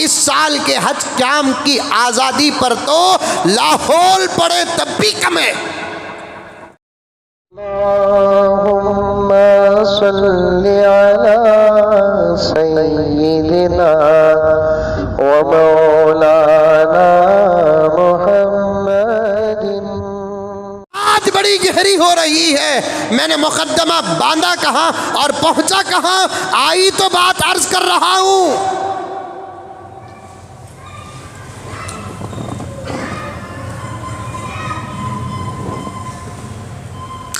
इस साल के हज क्याम की आज़ादी पर तो लाहौल पड़े तब भी कम है। अल्लाहुम्मा सल्ली अला सय्यिदिना व मौलाना मुहम्मदिन। आज बड़ी गहरी हो रही है। मैंने मुकद्दमा बांधा कहाँ और पहुंचा कहाँ, आई तो बात अर्ज कर रहा हूं।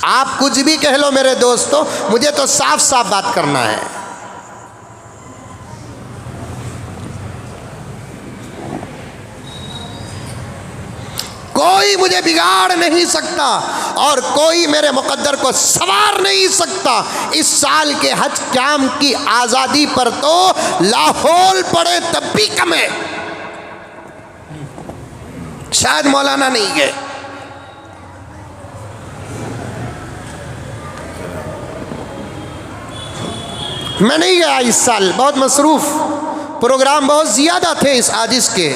आप कुछ भी कह लो मेरे दोस्तों, मुझे तो साफ साफ बात करना है। कोई मुझे बिगाड़ नहीं सकता और कोई मेरे मुकद्दर को सवार नहीं सकता। इस साल के हज क्याम की आज़ादी पर तो लाहौल पड़े तब भी कम है। शायद मौलाना नहीं गए, मैं नहीं गया इस साल, बहुत मसरूफ़, प्रोग्राम बहुत ज़्यादा थे इस आजिज़ के।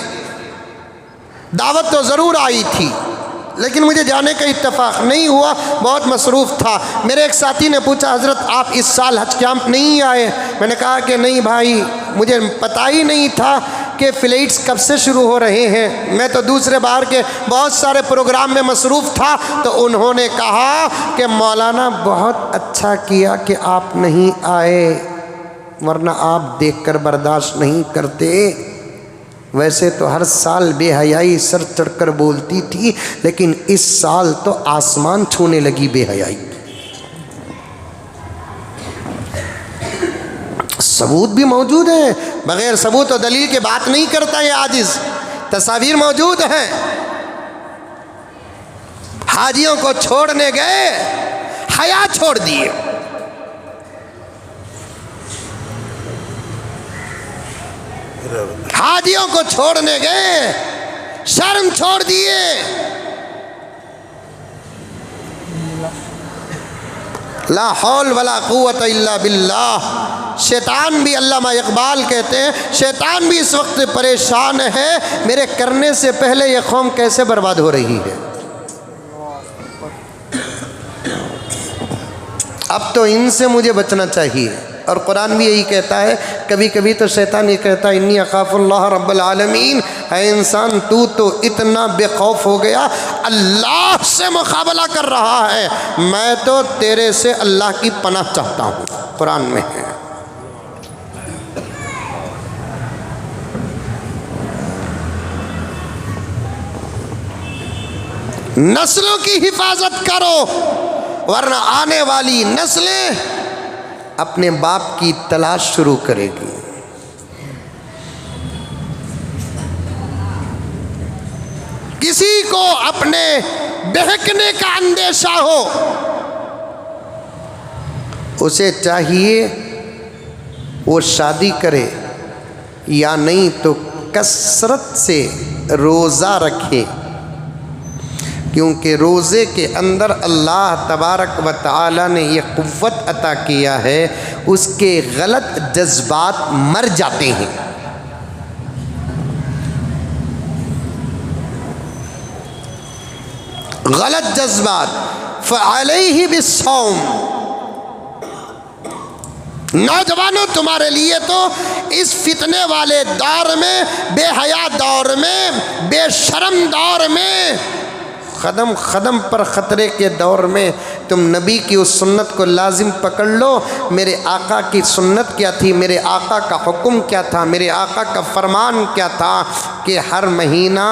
दावत तो ज़रूर आई थी लेकिन मुझे जाने का इत्तेफाक नहीं हुआ, बहुत मसरूफ़ था। मेरे एक साथी ने पूछा, हज़रत आप इस साल हज कैंप नहीं आए? मैंने कहा कि नहीं भाई, मुझे पता ही नहीं था कि फ़्लाइट्स कब से शुरू हो रहे हैं। मैं तो दूसरे बाहर के बहुत सारे प्रोग्राम में मसरूफ़ था। तो उन्होंने कहा कि मौलाना बहुत अच्छा किया कि आप नहीं आए, वरना आप देखकर बर्दाश्त नहीं करते। वैसे तो हर साल बेहयाई सर चढ़कर बोलती थी, लेकिन इस साल तो आसमान छूने लगी बेहयाई। सबूत भी मौजूद है, बगैर सबूत और दलील के बात नहीं करता ये आजिज़। तस्वीर मौजूद है, हाजियों को छोड़ने गए, हया छोड़ दिए। हाजियों को छोड़ने गए, शर्म छोड़ दिए। ला हौल वला कुव्वत इल्ला बिल्लाह। शैतान भी, अल्लामा इकबाल कहते हैं, शैतान भी इस वक्त परेशान है, मेरे करने से पहले ये कौम कैसे बर्बाद हो रही है। अब तो इनसे मुझे बचना चाहिए। और कुरान भी यही कहता है, कभी कभी तो शैतान ये कहता है, इन्नी अखाफुल्लाह रब्बुल आलमीन, है इंसान तू तो इतना बेखौफ हो गया, अल्लाह से मुकाबला कर रहा है, मैं तो तेरे से अल्लाह की पनाह चाहता हूँ। कुरान में है। नस्लों की हिफाजत करो, वरना आने वाली नस्लें अपने बाप की तलाश शुरू करेगी। किसी को अपने बहकने का अंदेशा हो, उसे चाहिए वो शादी करे, या नहीं तो कसरत से रोज़ा रखे, क्योंकि रोज़े के अंदर अल्लाह तबारक व तआला ने ये क़ुव्वत अता किया है, उसके गलत जज्बात मर जाते हैं। गलत जज्बात फ़अलैहि बिस्सौम। नौजवानों, तुम्हारे लिए तो इस फितने वाले दौर में, बेहया दौर में, बेशरम दौर में, कदम कदम पर ख़तरे के दौर में तुम नबी की उस सुन्नत को लाजिम पकड़ लो। मेरे आका की सुन्नत क्या थी, मेरे आका का हुक्म क्या था, मेरे आका का फरमान क्या था कि हर महीना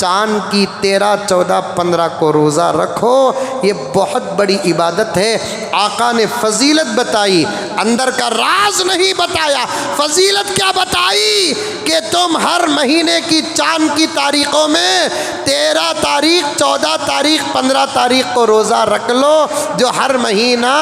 चाँद की 13, 14, 15 को रोज़ा रखो। ये बहुत बड़ी इबादत है। आका ने फजीलत बताई, अंदर का राज नहीं बताया। फजीलत क्या बताई कि तुम हर महीने की चाँद की तारीख़ों में 13 तारीख, 14 तारीख, 15 तारीख को रोज़ा रख लो। जो हर महीना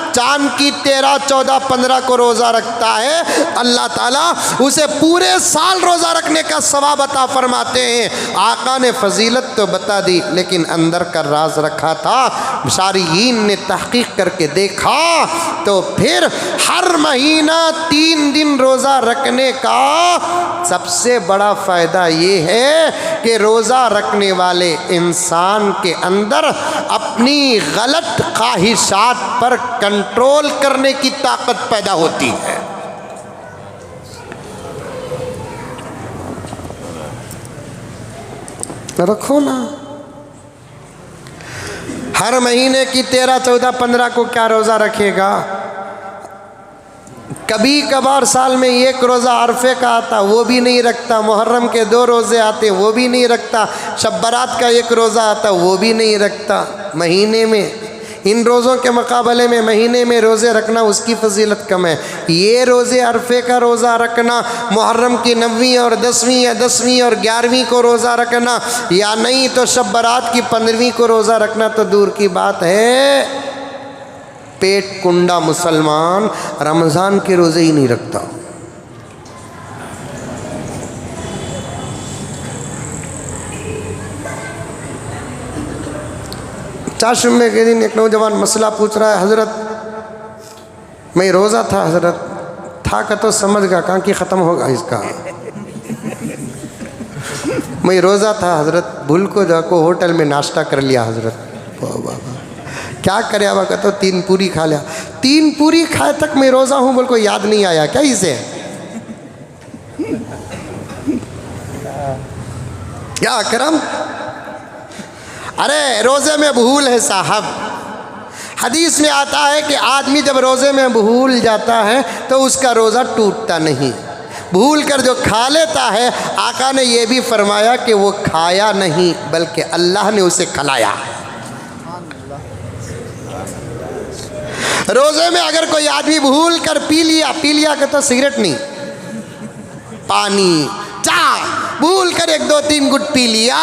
चांद की 13, 14, 15 को रोज़ा रखता है, अल्लाह ताला उसे पूरे साल रोज़ा रखने का सवाब अता फरमाते हैं। आका ने फजीलत तो बता दी, लेकिन अंदर का राज रखा था। शारीईन ने तहकीक करके देखा तो फिर हर महीना 3 दिन रोज़ा रखने का सबसे बड़ा फ़ायदा ये है कि रोज़ा रखने वाले इंसान के अंदर अपनी गलत ख्वाहिशात पर कंट्रोल करने की ताकत पैदा होती है। रखो ना। हर महीने की 13, 14, 15 को क्या रोज़ा रखेगा? कभी कभार साल में एक रोज़ा अरफे का आता, वो भी नहीं रखता। मुहर्रम के 2 रोज़े आते, वो भी नहीं रखता। शब बारात का 1 रोज़ा आता, वो भी नहीं रखता। महीने में इन रोज़ों के मुकाबले में महीने में रोज़े रखना उसकी फजीलत कम है। ये रोज़े अरफे का रोज़ा रखना, मुहर्रम की 9वीं और 10वीं या 10वीं और 11वीं को रोज़ा रखना, या नहीं तो शब बारात की 15वीं को रोज़ा रखना तो दूर की बात है। पेट कुंडा मुसलमान रमज़ान के रोज़े ही नहीं रखता। चाशुमे के दिन एक नौजवान मसला पूछ रहा है, हज़रत मैं रोज़ा था, हज़रत था का तो समझ गया, कहाँ की ख़त्म होगा इसका। मैं रोज़ा था हज़रत, भूल को जाको होटल में नाश्ता कर लिया हज़रत। क्या करे अब, तो 3 पूरी खा लिया। 3 पूरी खाए तक मैं रोज़ा हूँ बोल को याद नहीं आया क्या इसे? क्या करम। अरे रोज़े में भूल है साहब। हदीस में आता है कि आदमी जब रोज़े में भूल जाता है तो उसका रोज़ा टूटता नहीं। भूल कर जो खा लेता है, आका ने यह भी फरमाया कि वो खाया नहीं बल्कि अल्लाह ने उसे खिलाया। रोज़े में अगर कोई आदमी भूल कर पी लिया कि तो सिगरेट नहीं, पानी, चाय भूल कर 1, 2, 3 गुट पी लिया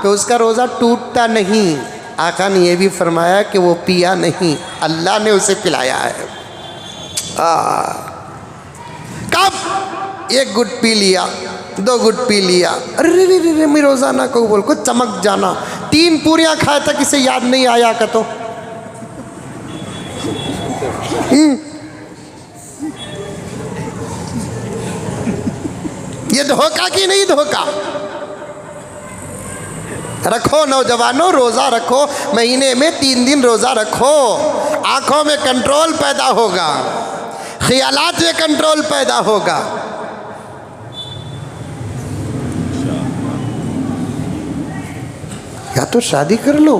तो उसका रोज़ा टूटता नहीं। आका ने यह भी फरमाया कि वो पिया नहीं, अल्लाह ने उसे पिलाया है। कब 1 गुट पी लिया, 2 गुट पी लिया, अरे रे रे मैं रोज़ाना को बोल को चमक जाना। 3 पूरियाँ खाए तक इसे याद नहीं आया का तो ये धोखा कि नहीं धोखा? रखो नौजवानों, रोज़ा रखो। महीने में 3 दिन रोज़ा रखो। आँखों में कंट्रोल पैदा होगा, ख्यालात में कंट्रोल पैदा होगा। या तो शादी कर लो,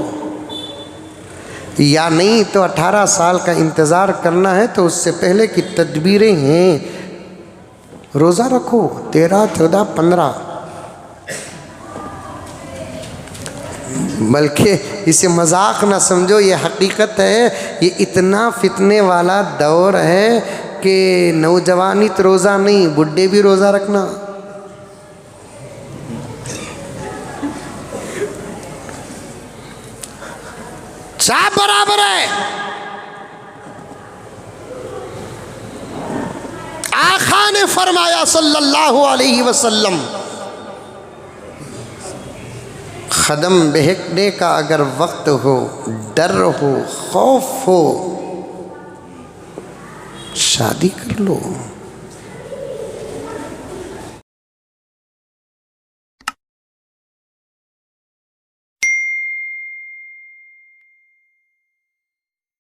या नहीं तो 18 साल का इंतज़ार करना है तो उससे पहले की तदबीरें हैं। रोज़ा रखो 13, 14, 15, बल्कि इसे मजाक ना समझो, ये हकीकत है। ये इतना फितने वाला दौर है कि नौजवानी तो रोज़ा नहीं, बुढ़े भी रोज़ा रखना। सब बराबर है। आका ने फरमाया सल्लल्लाहु अलैहि वसल्लम, कदम बहकने का अगर वक्त हो, डर हो, खौफ हो, शादी कर लो।